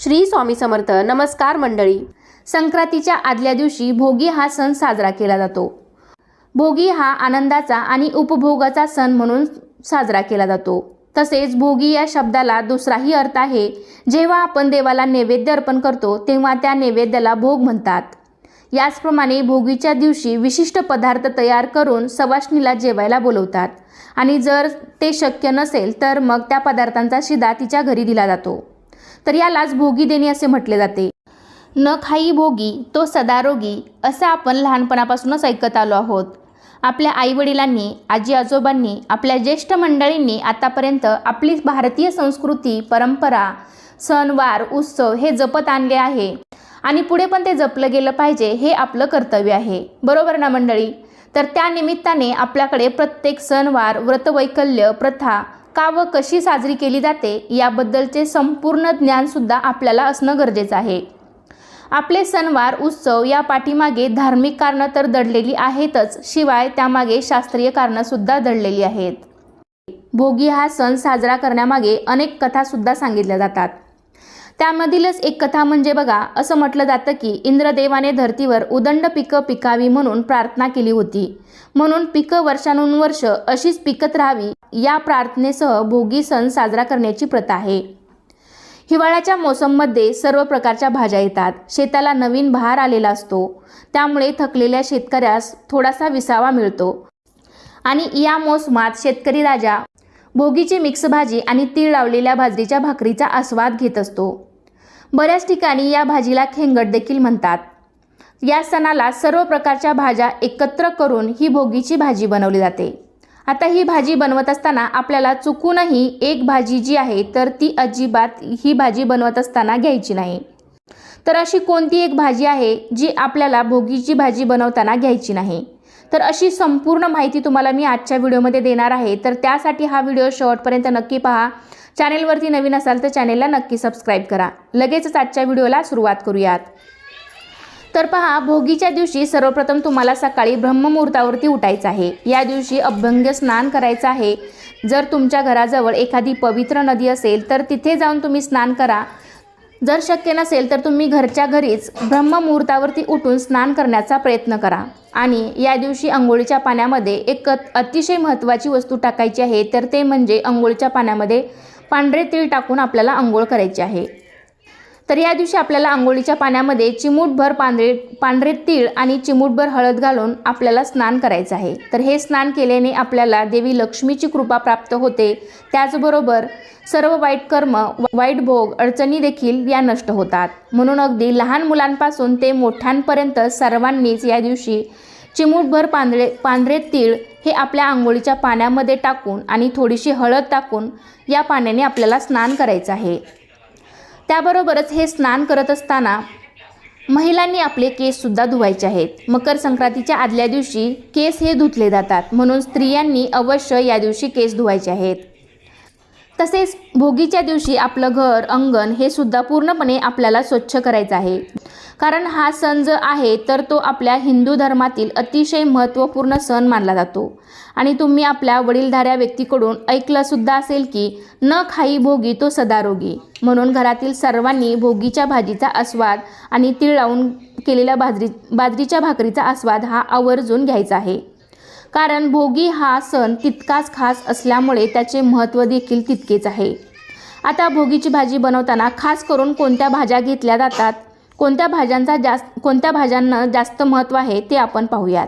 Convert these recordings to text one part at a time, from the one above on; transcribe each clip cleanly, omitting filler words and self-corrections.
श्री स्वामी समर्थ. नमस्कार मंडळी. संक्रांतीच्या आदल्या दिवशी भोगी हा सण साजरा केला जातो. भोगी हा आनंदाचा आणि उपभोगाचा सण म्हणून साजरा केला जातो. तसेच भोगी या शब्दाला दुसराही अर्थ आहे. जेव्हा आपण देवाला नैवेद्य अर्पण करतो तेव्हा त्या नैवेद्याला भोग म्हणतात. याचप्रमाणे भोगीच्या दिवशी विशिष्ट पदार्थ तयार करून सवाष्णीला जेवायला बोलवतात आणि जर ते शक्य नसेल तर मग त्या पदार्थांचा शिदा तिच्या घरी दिला जातो. तर यालाच भोगी देणे असे म्हटले जाते. न खाई भोगी तो सदारोगी असं आपण लहानपणापासूनच ऐकत आलो आहोत. आपल्या आईवडिलांनी, आजी आजोबांनी, आपल्या ज्येष्ठ मंडळींनी आतापर्यंत आपली भारतीय संस्कृती, परंपरा, सणवार, उत्सव हे जपत आणले आहे आणि पुढे पण ते जपलं गेलं पाहिजे हे आपलं कर्तव्य आहे. बरोबर ना मंडळी? तर त्या निमित्ताने आपल्याकडे प्रत्येक सणवार, व्रतवैकल्य, प्रथा का व कशी साजरी केली जाते याबद्दलचे संपूर्ण ज्ञानसुद्धा आपल्याला असणं गरजेचं आहे. आपले सणवार, उत्सव या पाठीमागे धार्मिक कारणं तर दडलेली आहेतच, शिवाय त्यामागे शास्त्रीय कारणंसुद्धा दडलेली आहेत. भोगी हा सण साजरा करण्यामागे अनेक कथासुद्धा सांगितल्या जातात. त्यामधीलच एक कथा म्हणजे बघा, असं म्हटलं जातं की इंद्रदेवाने धर्तीवर उदंड पिकं पिकावी म्हणून प्रार्थना केली होती. म्हणून पिकं वर्षानुवर्ष अशीच पिकत राहावी या प्रार्थनेसह भोगी सण साजरा करण्याची प्रथा आहे. हिवाळ्याच्या मोसममध्ये सर्व प्रकारच्या भाज्या येतात. शेताला नवीन बहार आलेला असतो. त्यामुळे थकलेल्या शेतकऱ्यास थोडासा विसावा मिळतो आणि या मोसमात शेतकरी राजा भोगीची मिक्स भाजी आणि तीळ लावलेल्या बाजरीच्या भाकरीचा आस्वाद घेत असतो. बऱ्याच ठिकाणी या भाजीला खेंगट देखील म्हणतात. या सणाला सर्व प्रकारच्या भाज्या एकत्र करून ही भोगीची भाजी बनवली जाते. आता ही भाजी बनवत असताना आपल्याला चुकूनही एक भाजी जी आहे तर ती अजिबात ही भाजी बनवत असताना घ्यायची नाही. तर अशी कोणती एक भाजी आहे जी आपल्याला भोगीची भाजी बनवताना घ्यायची नाही? तर अशी संपूर्ण माहिती तुम्हाला मी आजच्या व्हिडिओमध्ये देणार आहे. तर त्यासाठी हा व्हिडिओ शेवटपर्यंत नक्की पहा. चॅनेलवरती नवीन असाल तर चॅनेलला नक्की सबस्क्राईब करा. लगेचच आजच्या व्हिडिओला सुरुवात करूयात. तर पहा, भोगीच्या दिवशी सर्वप्रथम तुम्हाला सकाळी ब्रह्ममुहूर्तावरती उठायचं आहे. या दिवशी अभ्यंग स्नान करायचं आहे. जर तुमच्या घराजवळ एखादी पवित्र नदी असेल तर तिथे जाऊन तुम्ही स्नान करा. जर शक्य नसेल तर तुम्ही घरच्या घरीच ब्रह्ममुहूर्तावरती उठून स्नान करण्याचा प्रयत्न करा. आणि या दिवशी अंघोळीच्या पाण्यामध्ये एक अतिशय महत्त्वाची वस्तू टाकायची आहे. तर ते म्हणजे अंघोळीच्या पाण्यामध्ये पांढरे तीळ टाकून आपल्याला अंघोळ करायची आहे. तर या दिवशी आपल्याला अंघोळीच्या पाण्यामध्ये चिमूटभर पांढरे तीळ आणि चिमूटभर हळद घालून आपल्याला स्नान करायचं आहे. तर हे स्नान केल्याने आपल्याला देवी लक्ष्मीची कृपा प्राप्त होते. त्याचबरोबर सर्व वाईट कर्म, वाईट भोग, अडचणी देखील या नष्ट होतात. म्हणून अगदी लहान मुलांपासून ते मोठ्यांपर्यंत सर्वांनीच या दिवशी चिमूटभर पांढरे तीळ हे आपल्या अंघोळीच्या पाण्यामध्ये टाकून आणि थोडीशी हळद टाकून या पाण्याने आपल्याला स्नान करायचं आहे. त्याबरोबरच हे स्नान करत असताना महिलांनी आपले केससुद्धा धुवायचे आहेत. मकर संक्रांतीच्या आदल्या दिवशी केस हे धुतले जातात. म्हणून स्त्रियांनी अवश्य या दिवशी केस धुवायचे आहेत. तसेच भोगीच्या दिवशी आपलं घर, अंगण हे सुद्धा पूर्णपणे आपल्याला स्वच्छ करायचं आहे. कारण हा सण जो आहे तर तो आपल्या हिंदू धर्मातील अतिशय महत्त्वपूर्ण सण मानला जातो. आणि तुम्ही आपल्या वडीलधाऱ्या व्यक्तीकडून ऐकलंसुद्धा असेल की न खाई भोगी तो सदारोगी. म्हणून घरातील सर्वांनी भोगीच्या भाजीचा आस्वाद आणि तीळ लावून केलेल्या बाजरीच्या भाकरीचा आस्वाद हा आवर्जून घ्यायचा आहे. कारण भोगी हा सण तितकाच खास असल्यामुळे त्याचे महत्त्व देखील तितकेच आहे. आता भोगीची भाजी बनवताना खास करून कोणत्या भाज्या घेतल्या जातात, कोणत्या भाज्यांना जास्त महत्त्व आहे ते आपण पाहूयात.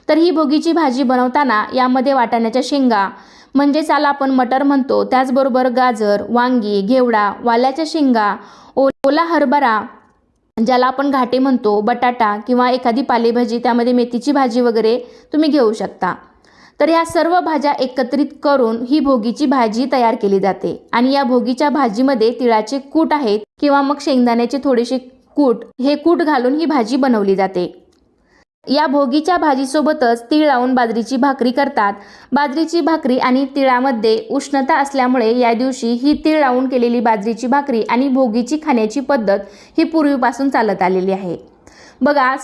तर ही भोगीची भाजी बनवताना यामध्ये वाटाण्याच्या शेंगा म्हणजेच याला आपण मटर म्हणतो, त्याचबरोबर गाजर, वांगी, घेवडा, वाल्याच्या शेंगा, ओला हरभरा ज्याला आपण घाटे म्हणतो, बटाटा किंवा एखादी पालेभाजी, त्यामध्ये मेथीची भाजी वगैरे तुम्ही घेऊ शकता. तर ह्या सर्व भाज्या एकत्रित करून ही भोगीची भाजी तयार केली जाते. आणि या भोगीच्या भाजीमध्ये तिळाचे कूट आहेत किंवा मग शेंगदाण्याचे थोडेसे कूट, हे कूट घालून ही भाजी बनवली जाते. या भोगीच्या भाजीसोबतच तीळ लावून बाजरीची भाकरी करतात. बाजरीची भाकरी आणि तिळामध्ये उष्णता असल्यामुळे या दिवशी ही तीळ लावून केलेली बाजरीची भाकरी आणि भोगीची खाण्याची पद्धत ही पूर्वीपासून चालत आलेली आहे. बघा,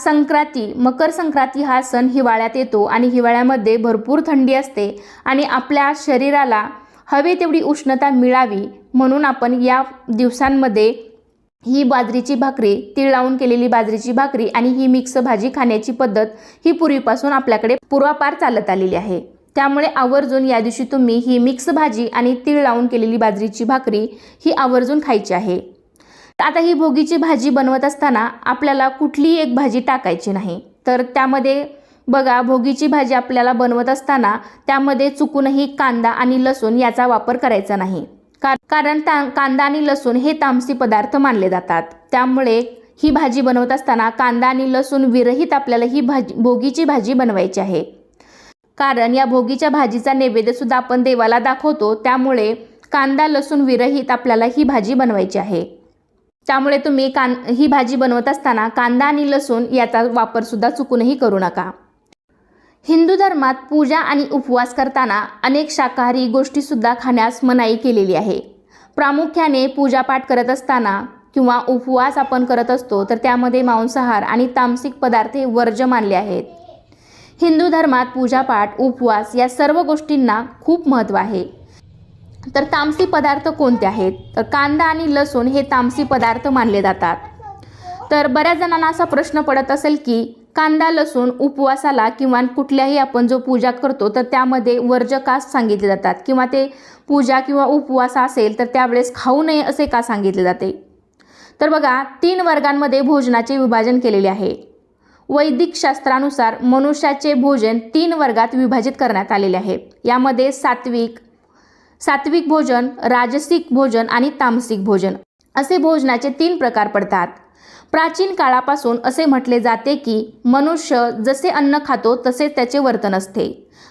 मकर संक्रांती हा सण हिवाळ्यात येतो आणि हिवाळ्यामध्ये भरपूर थंडी असते आणि आपल्या शरीराला हवी तेवढी उष्णता मिळावी म्हणून आपण या दिवसांमध्ये ही बाजरीची भाकरी, तीळ लावून केलेली बाजरीची भाकरी आणि ही मिक्स भाजी खाण्याची पद्धत ही पूर्वीपासून आपल्याकडे पूर्वापार चालत आलेली आहे। त्यामुळे आवर्जून या दिवशी तुम्ही ही मिक्स भाजी आणि तीळ लावून केलेली बाजरीची भाकरी ही आवर्जून खायची आहे। आता ही भोगीची भाजी बनवत असताना आपल्याला कुठलीही एक भाजी टाकायची नाही। तर त्यामध्ये बघा, भोगीची भाजी आपल्याला बनवत असताना त्यामध्ये चुकूनही कांदा आणि लसूण याचा वापर करायचा नाही, कारण कांदा आणि लसूण हे तामसी पदार्थ मानले जातात। त्यामुळे ही भाजी बनवत असताना कांदा आणि लसूण विरहित आपल्याला ही भोगीची भाजी बनवायची आहे। कारण या भोगीच्या भाजीचा नैवेद्य सुद्धा आपण देवाला दाखवतो, त्यामुळे कांदा लसूण विरहित आपल्याला ही भाजी बनवायची आहे। त्यामुळे तुम्ही ही भाजी बनवत असताना कांदा आणि लसूण याचा वापर सुद्धा चुकूनही करू नका। हिंदू धर्मात पूजा आणि उपवास करताना अनेक शाकाहारी गोष्टी सुद्धा खाण्यास मनाई केलेली आहे। प्रामुख्याने पूजापाठ करत असताना किंवा उपवास आपण करत असतो तर त्यामध्ये मांसाहार आणि तामसिक पदार्थ हे वर्ज्य मानले आहेत। हिंदू धर्मात पूजापाठ, उपवास या सर्व गोष्टींना खूप महत्त्व आहे। तर तामसी पदार्थ कोणते आहेत? तर कांदा आणि लसूण हे तामसी पदार्थ मानले जातात। तर बऱ्याच जणांना असा प्रश्न पडत असेल की कांदा लसूण उपवासाला किंवा कुठल्याही आपण जो पूजा करतो तर त्यामध्ये वर्ज्य का सांगितले जातात, किंवा ते पूजा किंवा उपवास असेल तर त्यावेळेस खाऊ नये असे का सांगितले जाते? तर बघा, 3 वर्गांमध्ये भोजनाचे विभाजन केलेले आहे। वैदिक शास्त्रानुसार मनुष्याचे भोजन 3 वर्गात विभाजित करण्यात आलेले आहे। यामध्ये सात्विक भोजन, राजसिक भोजन आणि तामसिक भोजन असे भोजनाचे 3 प्रकार पडतात। प्राचीन काळापासून असे म्हटले जाते की मनुष्य जसे अन्न खातो तसे त्याचे वर्तन असते।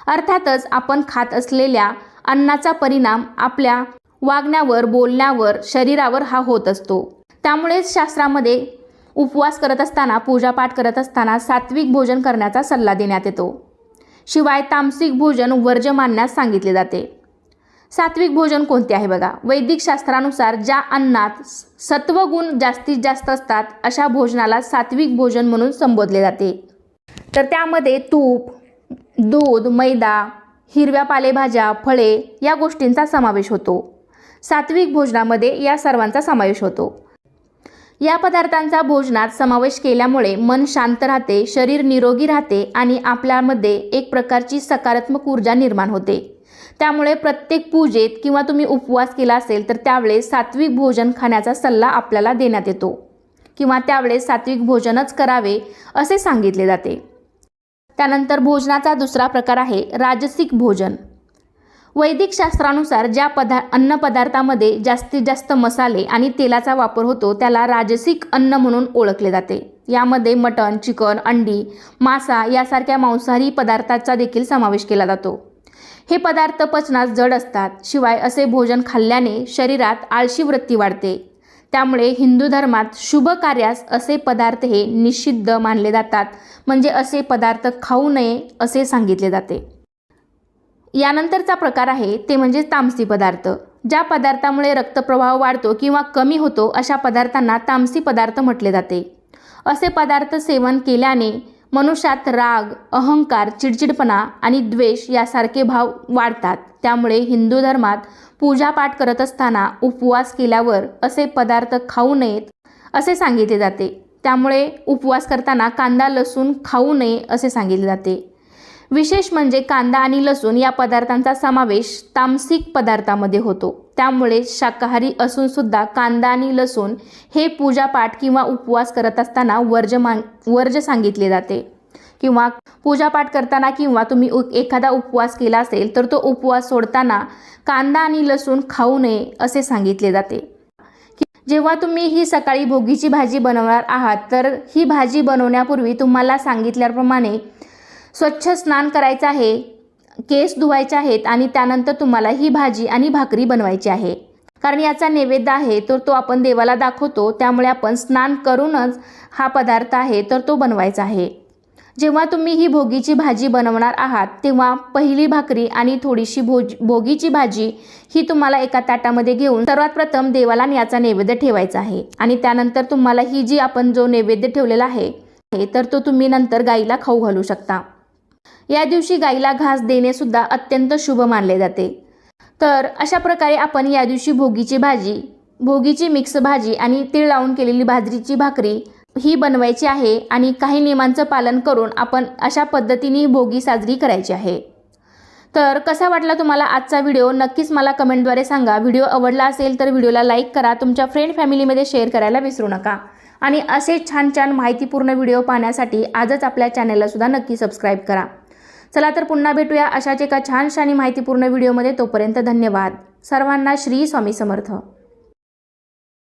अर्थातच आपण खात असलेल्या अन्नाचा परिणाम आपल्या वागण्यावर, बोलण्यावर, शरीरावर हा होत असतो। त्यामुळेच शास्त्रामध्ये उपवास करत असताना, पूजापाठ करत असताना सात्विक भोजन करण्याचा सल्ला देण्यात येतो। शिवाय तामसिक भोजन वर्ज्य मानण्यास सांगितले जाते। सात्विक भोजन कोणते आहे? बघा, वैदिक शास्त्रानुसार ज्या अन्नात सत्वगुण जास्तीत जास्त असतात अशा भोजनाला सात्विक भोजन म्हणून संबोधले जाते। तर त्यामध्ये तूप, दूध, मैदा, हिरव्या पालेभाज्या, फळे या गोष्टींचा समावेश होतो। सात्विक भोजनामध्ये या सर्वांचा समावेश होतो। या पदार्थांचा भोजनात समावेश केल्यामुळे मन शांत राहते, शरीर निरोगी राहते आणि आपल्यामध्ये एक प्रकारची सकारात्मक ऊर्जा निर्माण होते। त्यामुळे प्रत्येक पूजेत किंवा तुम्ही उपवास केला असेल तर त्यावेळेस सात्विक भोजन खाण्याचा सल्ला आपल्याला देण्यात येतो, किंवा त्यावेळेस सात्विक भोजनच करावे असे सांगितले जाते। त्यानंतर भोजनाचा दुसरा प्रकार आहे राजसिक भोजन। वैदिक शास्त्रानुसार ज्या अन्नपदार्थामध्ये जास्तीत जास्त मसाले आणि तेलाचा वापर होतो त्याला राजसिक अन्न म्हणून ओळखले जाते। यामध्ये मटण, चिकन, अंडी, मासा यासारख्या मांसाहारी पदार्थांचा देखील समावेश केला जातो। हे पदार्थ पचनास जड असतात। शिवाय असे भोजन खाल्ल्याने शरीरात आळशी वृत्ती वाढते। त्यामुळे हिंदू धर्मात शुभ कार्यास असे पदार्थ हे निषिद्ध मानले जातात, म्हणजे असे पदार्थ खाऊ नये असे सांगितले जाते। यानंतरचा प्रकार आहे ते म्हणजे तामसी पदार्थ। ज्या पदार्थामुळे रक्तप्रवाह वाढतो किंवा कमी होतो अशा पदार्थांना तामसी पदार्थ म्हटले जाते। असे पदार्थ सेवन केल्याने मनुष्यात राग, अहंकार, चिडचिडपणा आणि द्वेष यासारखे भाव वाढतात। त्यामुळे हिंदू धर्मात पूजापाठ करत असताना, उपवास केल्यावर असे पदार्थ खाऊ नयेत असे सांगितले जाते। त्यामुळे उपवास करताना कांदा लसूण खाऊ नये असे सांगितले जाते। विशेष म्हणजे कांदा आणि लसूण या पदार्थांचा समावेश तामसिक पदार्थामध्ये होतो। त्यामुळे शाकाहारी असून सुद्धा कांदा आणि लसूण हे पूजापाठ किंवा उपवास करत असताना वर्ज्य सांगितले जाते। किंवा पूजापाठ करताना किंवा तुम्ही एखादा उपवास केला असेल तर तो उपवास सोडताना कांदा आणि लसूण खाऊ नये असे सांगितले जाते। जेव्हा तुम्ही ही सकाळी भोगीची भाजी बनवणार आहात तर ही भाजी बनवण्यापूर्वी तुम्हाला सांगितल्याप्रमाणे स्वच्छ स्नान करायचं आहे, केस धुवायचे आहेत आणि त्यानंतर तुम्हाला ही भाजी आणि भाकरी बनवायची आहे। कारण याचा नैवेद्य आहे तर तो आपण देवाला दाखवतो, त्यामुळे आपण स्नान करूनच हा पदार्थ आहे तर तो बनवायचा आहे। जेव्हा तुम्ही ही भोगीची भाजी बनवणार आहात तेव्हा पहिली भाकरी आणि थोडीशी भोगीची भाजी ही तुम्हाला एका ताटामध्ये घेऊन सर्वात प्रथम देवाला याचा नैवेद्य ठेवायचा आहे आणि त्यानंतर तुम्हाला ही जी आपण जो नैवेद्य ठेवलेला आहे तर तो तुम्ही नंतर गाईला खाऊ घालू शकता। या दिवशी गाईला घास देणे सुद्धा अत्यंत शुभ मानले जाते। तर अशा प्रकारे आपण या दिवशी भोगीची भाजी भोगीची मिक्स भाजी आणि तीळ लावून केलेली बाजरीची भाकरी ही बनवायची आहे आणि काही नियमांचं पालन करून आपण अशा पद्धतीने भोगी साजरी करायची आहे। तर कसा वाटला तुम्हाला आजचा व्हिडिओ नक्कीच मला कमेंटद्वारे सांगा। व्हिडिओ आवडला असेल तर व्हिडिओला लाईक करा, तुमच्या फ्रेंड फॅमिलीमध्ये शेअर करायला विसरू नका आणि असे छान छान माहितीपूर्ण व्हिडिओ पाहण्यासाठी आजच आपल्या चॅनलला सुद्धा नक्की सबस्क्राईब करा। चला तर पुन्हा भेटूया अशाच एका छानशा आणि माहितीपूर्ण व्हिडिओमध्ये। तोपर्यंत धन्यवाद। सर्वांना श्री स्वामी समर्थ।